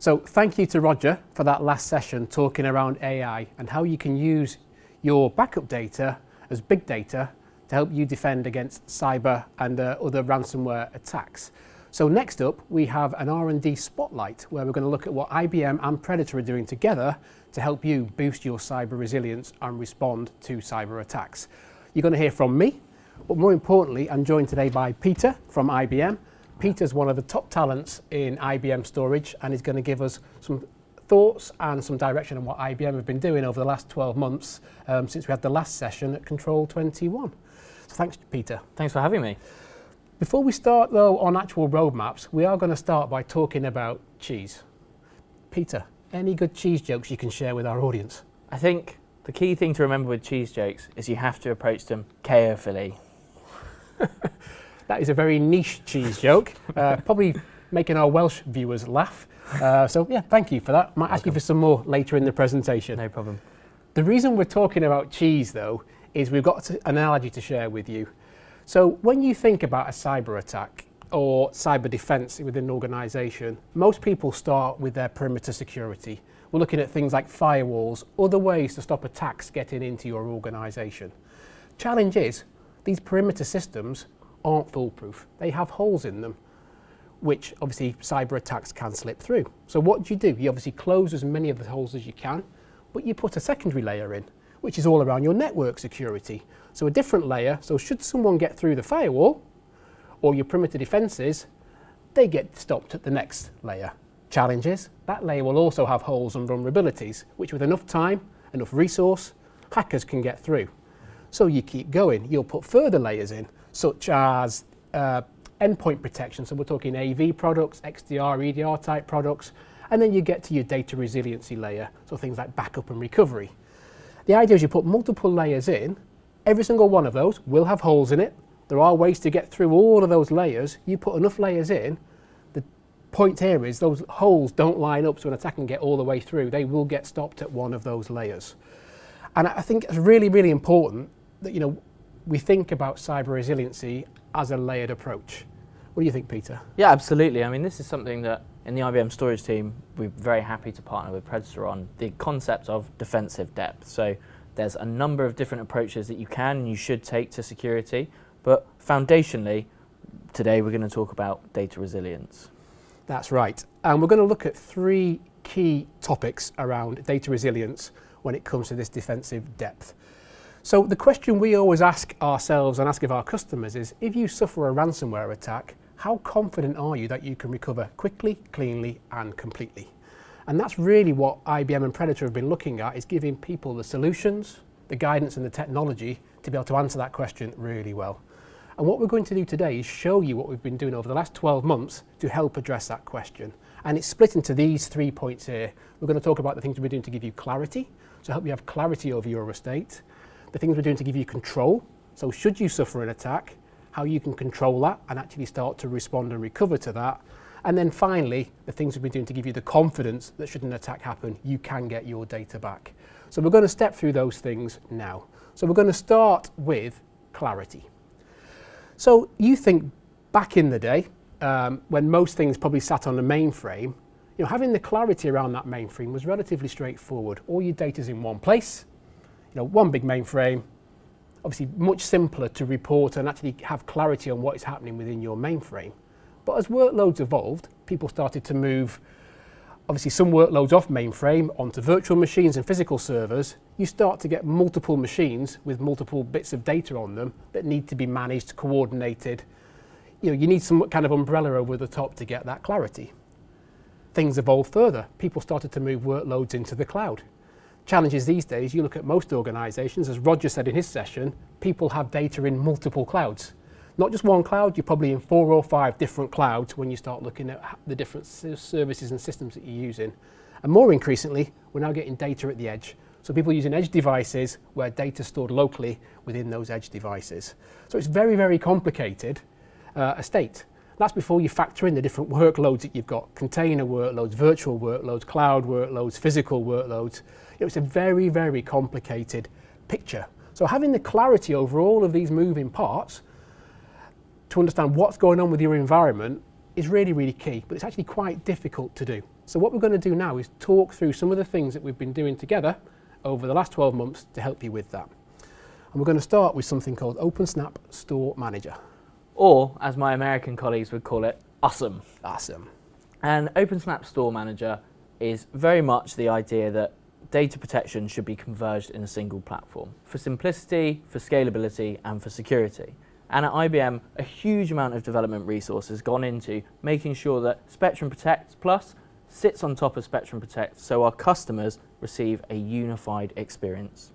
So thank you to Roger for that last session talking around AI and how you can use your backup data as big data to help you defend against cyber and other ransomware attacks. So next up, we have an R&D spotlight where we're going to look at what IBM and Predatar are doing together to help you boost your cyber resilience and respond to cyber attacks. You're going to hear from me, but more importantly, I'm joined today by Peter from IBM. Peter's one of the top talents in IBM storage and is going to give us some thoughts and some direction on what IBM have been doing over the last 12 months since we had the last session at Control21. So thanks, Peter. Thanks for having me. Before we start, though, on actual roadmaps, we are going to start by talking about cheese. Peter, any good cheese jokes you can share with our audience? I think the key thing to remember with cheese jokes is you have to approach them carefully. That is a very niche cheese joke, probably making our Welsh viewers laugh. So yeah, thank you for that. Might ask you for some more later in the presentation. No problem. The reason we're talking about cheese, though, is we've got an analogy to share with you. So when you think about a cyber attack or cyber defense within an organization, most people start with their perimeter security. We're looking at things like firewalls, other ways to stop attacks getting into your organization. Challenge is, these perimeter systems aren't foolproof. They have holes in them, which obviously cyber attacks can slip through. So what do? You obviously close as many of the holes as you can, but you put a secondary layer in, which is all around your network security. So a different layer, so should someone get through the firewall or your perimeter defenses, they get stopped at the next layer. Challenge is, that layer will also have holes and vulnerabilities, which with enough time, enough resource, hackers can get through. So you keep going. You'll put further layers in, such as endpoint protection. So we're talking AV products, XDR, EDR type products, and then you get to your data resiliency layer, so things like backup and recovery. The idea is you put multiple layers in. Every single one of those will have holes in it. There are ways to get through all of those layers. You put enough layers in. The point here is those holes don't line up so an attack can get all the way through. They will get stopped at one of those layers. And I think it's really, really important that we think about cyber resiliency as a layered approach. What do you think, Peter? Yeah, absolutely. I mean, this is something that in the IBM storage team, we're very happy to partner with Predatar on, the concept of defensive depth. So there's a number of different approaches that you can and you should take to security, but foundationally, today we're going to talk about data resilience. That's right. And we're going to look at three key topics around data resilience when it comes to this defensive depth. So the question we always ask ourselves and ask of our customers is, if you suffer a ransomware attack, how confident are you that you can recover quickly, cleanly, and completely? And that's really what IBM and Predatar have been looking at, is giving people the solutions, the guidance and the technology to be able to answer that question really well. And what we're going to do today is show you what we've been doing over the last 12 months to help address that question. And it's split into these 3 points here. We're going to talk about the things we're doing to give you clarity, to help you have clarity over your estate. The things we're doing to give you control. So should you suffer an attack, how you can control that and actually start to respond and recover to that. And then finally, the things we've been doing to give you the confidence that should an attack happen, you can get your data back. So we're going to step through those things now. So we're going to start with clarity. So you think back in the day, when most things probably sat on the mainframe, having the clarity around that mainframe was relatively straightforward. All your data's in one place, one big mainframe, obviously much simpler to report and actually have clarity on what is happening within your mainframe. But as workloads evolved, people started to move, obviously some workloads off mainframe onto virtual machines and physical servers. You start to get multiple machines with multiple bits of data on them that need to be managed, coordinated. You need some kind of umbrella over the top to get that clarity. Things evolved further. People started to move workloads into the cloud. Challenges these days, you look at most organizations, as Roger said in his session, people have data in multiple clouds. Not just one cloud, you're probably in 4 or 5 different clouds when you start looking at the different services and systems that you're using. And more increasingly, we're now getting data at the edge. So people using edge devices where data is stored locally within those edge devices. So it's very, very complicated estate. That's before you factor in the different workloads that you've got, container workloads, virtual workloads, cloud workloads, physical workloads. It's a very, very complicated picture. So having the clarity over all of these moving parts to understand what's going on with your environment is really, really key, but it's actually quite difficult to do. So what we're going to do now is talk through some of the things that we've been doing together over the last 12 months to help you with that. And we're going to start with something called OpenSnap Store Manager. Or, as my American colleagues would call it, awesome. Awesome. And OpenSnap Store Manager is very much the idea that data protection should be converged in a single platform for simplicity, for scalability, and for security. And at IBM, a huge amount of development resource has gone into making sure that Spectrum Protect Plus sits on top of Spectrum Protect so our customers receive a unified experience.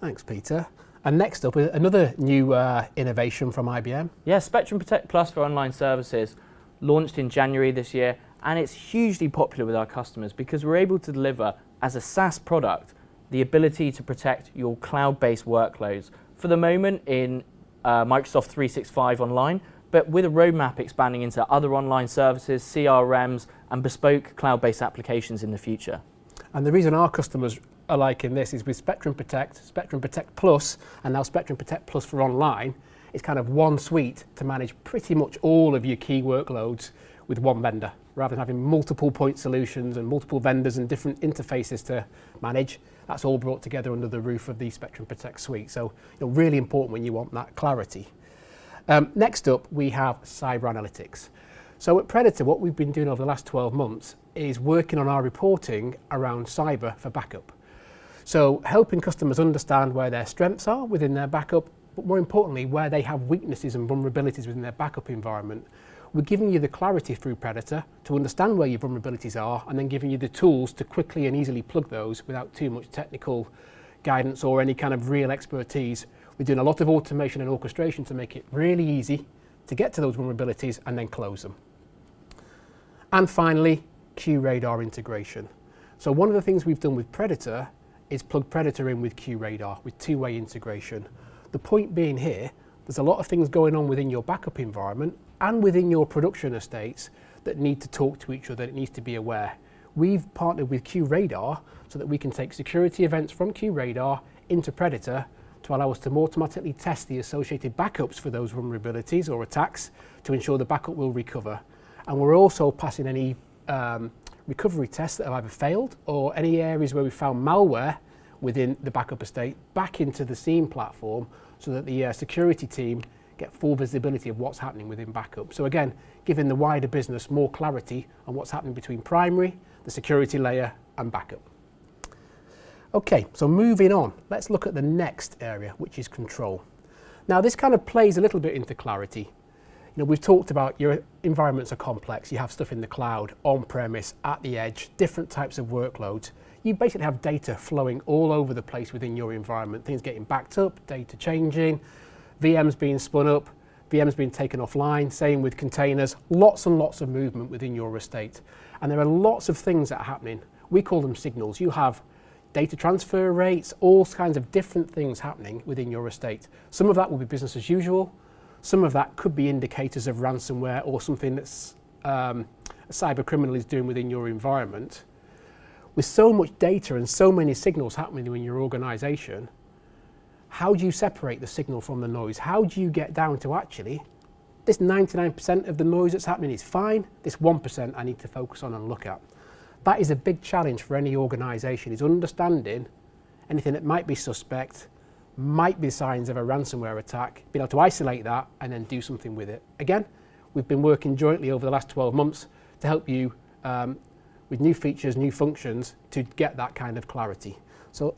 Thanks, Peter. And next up, another new innovation from IBM. Yeah, Spectrum Protect Plus for online services launched in January this year, and it's hugely popular with our customers because we're able to deliver, as a SaaS product, the ability to protect your cloud-based workloads for the moment in Microsoft 365 Online, but with a roadmap expanding into other online services, CRMs, and bespoke cloud-based applications in the future. And the reason our customers are liking this is with Spectrum Protect Plus, and now Spectrum Protect Plus for online, it's kind of one suite to manage pretty much all of your key workloads with one vendor, rather than having multiple point solutions and multiple vendors and different interfaces to manage. That's all brought together under the roof of the Spectrum Protect suite. So really important when you want that clarity. Next up, we have cyber analytics. So at Predator, what we've been doing over the last 12 months is working on our reporting around cyber for backup. So helping customers understand where their strengths are within their backup, but more importantly, where they have weaknesses and vulnerabilities within their backup environment. We're giving you the clarity through Predator to understand where your vulnerabilities are, and then giving you the tools to quickly and easily plug those without too much technical guidance or any kind of real expertise. We're doing a lot of automation and orchestration to make it really easy to get to those vulnerabilities and then close them. And finally, QRadar integration. So one of the things we've done with Predator is plug Predator in with QRadar with two-way integration. The point being here, there's a lot of things going on within your backup environment and within your production estates that need to talk to each other, that needs to be aware. We've partnered with QRadar so that we can take security events from QRadar into Predator to allow us to more automatically test the associated backups for those vulnerabilities or attacks to ensure the backup will recover. And we're also passing any recovery tests that have either failed or any areas where we found malware within the backup estate back into the SIEM platform so that the security team get full visibility of what's happening within backup. So again, giving the wider business more clarity on what's happening between primary, the security layer, and backup. Okay, so moving on, let's look at the next area, which is control. Now this kind of plays a little bit into clarity. We've talked about your environments are complex. You have stuff in the cloud, on-premise, at the edge, different types of workloads. You basically have data flowing all over the place within your environment. Things getting backed up, data changing, VMs being spun up, VMs being taken offline, same with containers, lots and lots of movement within your estate. And there are lots of things that are happening. We call them signals. You have data transfer rates, all kinds of different things happening within your estate. Some of that will be business as usual. Some of that could be indicators of ransomware or something that's a cyber criminal is doing within your environment. With so much data and so many signals happening in your organization, how do you separate the signal from the noise? How do you get down to actually, this 99% of the noise that's happening is fine, this 1% I need to focus on and look at. That is a big challenge for any organization, is understanding anything that might be suspect, might be signs of a ransomware attack, being able to isolate that and then do something with it. Again, we've been working jointly over the last 12 months to help you with new features, new functions to get that kind of clarity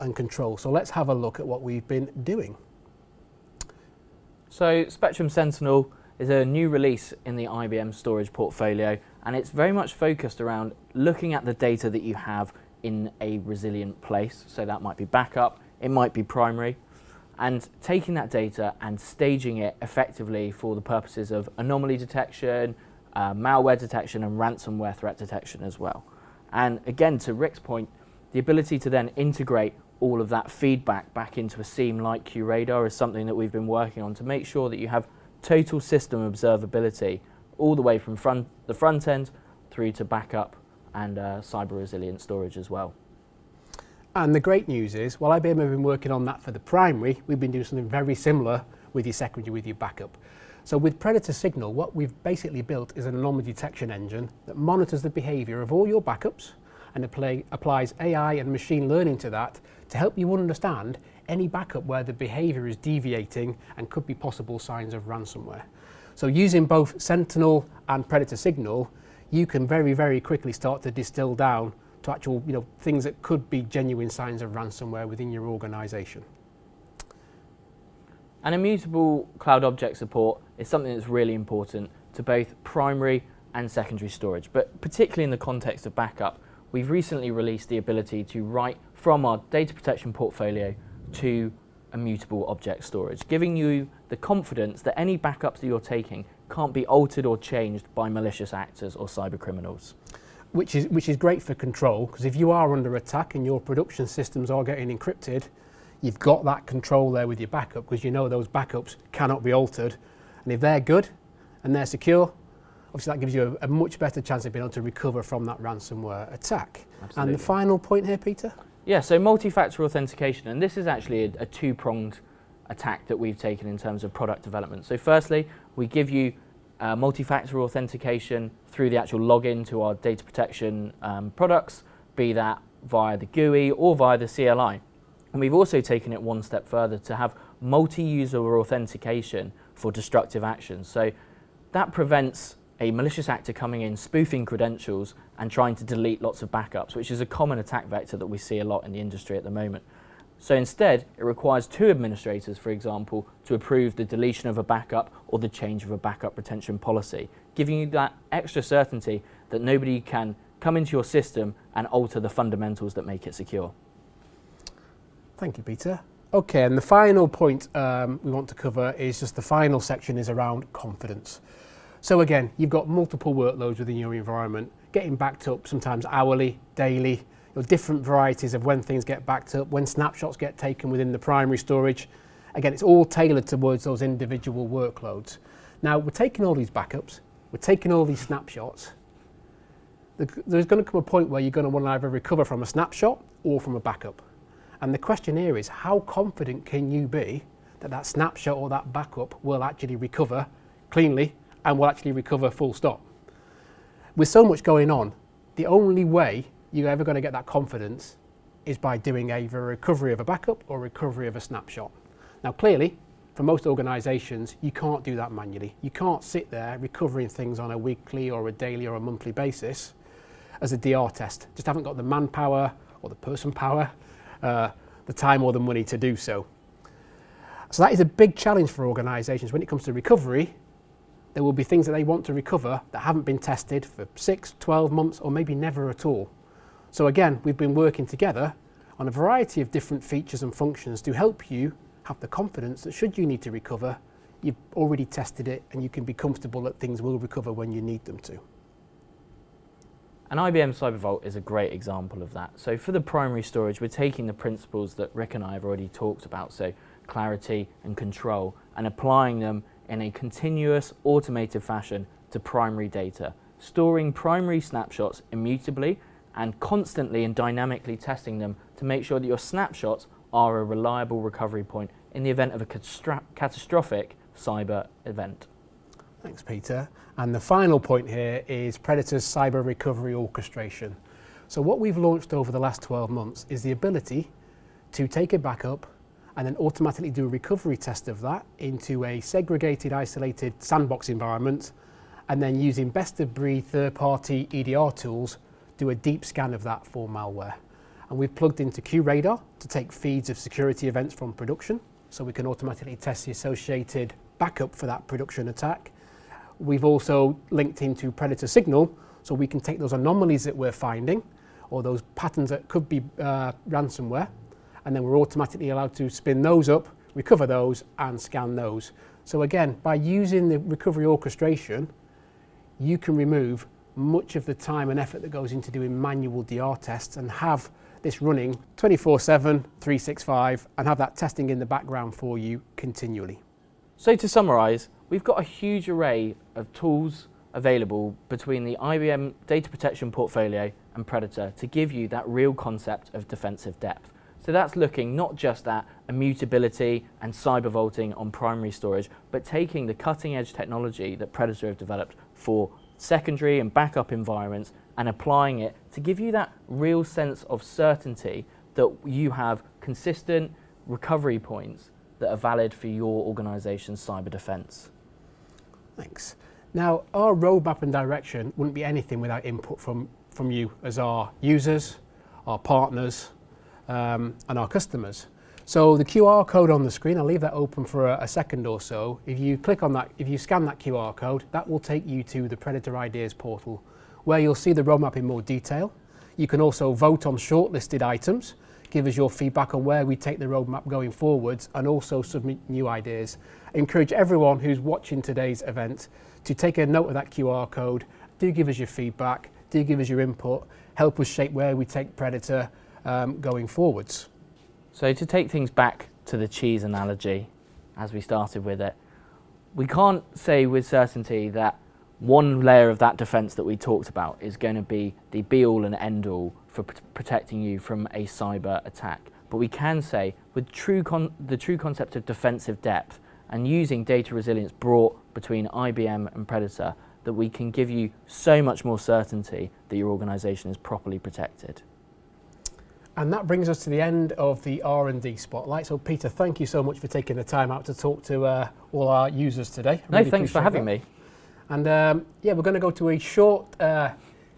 and control. So let's have a look at what we've been doing. So Spectrum Sentinel is a new release in the IBM storage portfolio, and it's very much focused around looking at the data that you have in a resilient place. So that might be backup, it might be primary, and taking that data and staging it effectively for the purposes of anomaly detection, malware detection, and ransomware threat detection as well. And again, to Rick's point, the ability to then integrate all of that feedback back into a SIEM like QRadar is something that we've been working on to make sure that you have total system observability all the way from the front end through to backup and cyber resilient storage as well. And the great news is, while IBM have been working on that for the primary, we've been doing something very similar with your secondary, with your backup. So with Predator Signal, what we've basically built is an anomaly detection engine that monitors the behaviour of all your backups and applies AI and machine learning to that to help you understand any backup where the behaviour is deviating and could be possible signs of ransomware. So using both Sentinel and Predator Signal, you can very, very quickly start to distill down to actual things that could be genuine signs of ransomware within your organisation. And immutable cloud object support is something that's really important to both primary and secondary storage, but particularly in the context of backup, we've recently released the ability to write from our data protection portfolio to immutable object storage, giving you the confidence that any backups that you're taking can't be altered or changed by malicious actors or cyber criminals. Which is great for control, because if you are under attack and your production systems are getting encrypted, you've got that control there with your backup, because you know those backups cannot be altered. And if they're good and they're secure, obviously that gives you a much better chance of being able to recover from that ransomware attack. Absolutely. And the final point here, Peter? Yeah, so multi-factor authentication, and this is actually a two-pronged attack that we've taken in terms of product development. So firstly, we give you multi-factor authentication through the actual login to our data protection products, be that via the GUI or via the CLI. And we've also taken it one step further to have multi-user authentication for destructive actions. So that prevents a malicious actor coming in, spoofing credentials and trying to delete lots of backups, which is a common attack vector that we see a lot in the industry at the moment. So instead, it requires two administrators, for example, to approve the deletion of a backup or the change of a backup retention policy, giving you that extra certainty that nobody can come into your system and alter the fundamentals that make it secure. Thank you, Peter. Okay, and the final point we want to cover is just the final section is around confidence. So again, you've got multiple workloads within your environment, getting backed up sometimes hourly, daily, different varieties of when things get backed up, when snapshots get taken within the primary storage. Again, it's all tailored towards those individual workloads. Now, we're taking all these backups, we're taking all these snapshots. There's going to come a point where you're going to want to either recover from a snapshot or from a backup. And the question here is, how confident can you be that that snapshot or that backup will actually recover cleanly and will actually recover full stop? With so much going on, the only way you're ever going to get that confidence is by doing either a recovery of a backup or recovery of a snapshot. Now clearly, for most organisations, you can't do that manually. You can't sit there recovering things on a weekly or a daily or a monthly basis as a DR test. Just haven't got the manpower or the person power, the time or the money to do so. So that is a big challenge for organisations when it comes to recovery. There will be things that they want to recover that haven't been tested for 6, 12 months or maybe never at all. So again, we've been working together on a variety of different features and functions to help you have the confidence that should you need to recover, you've already tested it and you can be comfortable that things will recover when you need them to. And IBM Cyber Vault is a great example of that. So for the primary storage, we're taking the principles that Rick and I have already talked about, so clarity and control, and applying them in a continuous automated fashion to primary data, storing primary snapshots immutably and constantly and dynamically testing them to make sure that your snapshots are a reliable recovery point in the event of a catastrophic cyber event. Thanks, Peter. And the final point here is Predator's cyber recovery orchestration. So what we've launched over the last 12 months is the ability to take a backup and then automatically do a recovery test of that into a segregated, isolated sandbox environment, and then using best-of-breed third-party EDR tools, do a deep scan of that for malware. And we've plugged into QRadar to take feeds of security events from production, so we can automatically test the associated backup for that production attack. We've also linked into Predator Signal, so we can take those anomalies that we're finding, or those patterns that could be ransomware, and then we're automatically allowed to spin those up, recover those, and scan those. So again, by using the recovery orchestration, you can remove much of the time and effort that goes into doing manual DR tests and have this running 24/7, 365, and have that testing in the background for you continually. So to summarise, we've got a huge array of tools available between the IBM data protection portfolio and Predator to give you that real concept of defensive depth. So that's looking not just at immutability and cyber vaulting on primary storage, but taking the cutting edge technology that Predatar have developed for secondary and backup environments and applying it to give you that real sense of certainty that you have consistent recovery points that are valid for your organization's cyber defense. Thanks. Now, our roadmap and direction wouldn't be anything without input from you as our users, our partners, and our customers. So the QR code on the screen, I'll leave that open for a second or so. If you click on that, if you scan that QR code, that will take you to the Predatar Ideas portal, where you'll see the roadmap in more detail. You can also vote on shortlisted items, give us your feedback on where we take the roadmap going forwards, and also submit new ideas. I encourage everyone who's watching today's event to take a note of that QR code. Do give us your feedback, do give us your input, help us shape where we take Predatar going forwards. So to take things back to the cheese analogy, as we started with it, we can't say with certainty that one layer of that defense that we talked about is going to be the be-all and end-all for protecting you from a cyber attack. But we can say with the true concept of defensive depth and using data resilience brought between IBM and Predatar, that we can give you so much more certainty that your organization is properly protected. And that brings us to the end of the R&D Spotlight. So Peter, thank you so much for taking the time out to talk to all our users today. No, thanks for having me. And yeah, we're going to go to a short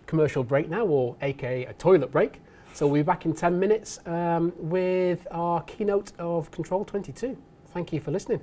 commercial break now, or aka a toilet break. So we'll be back in 10 minutes with our keynote of Control22. Thank you for listening.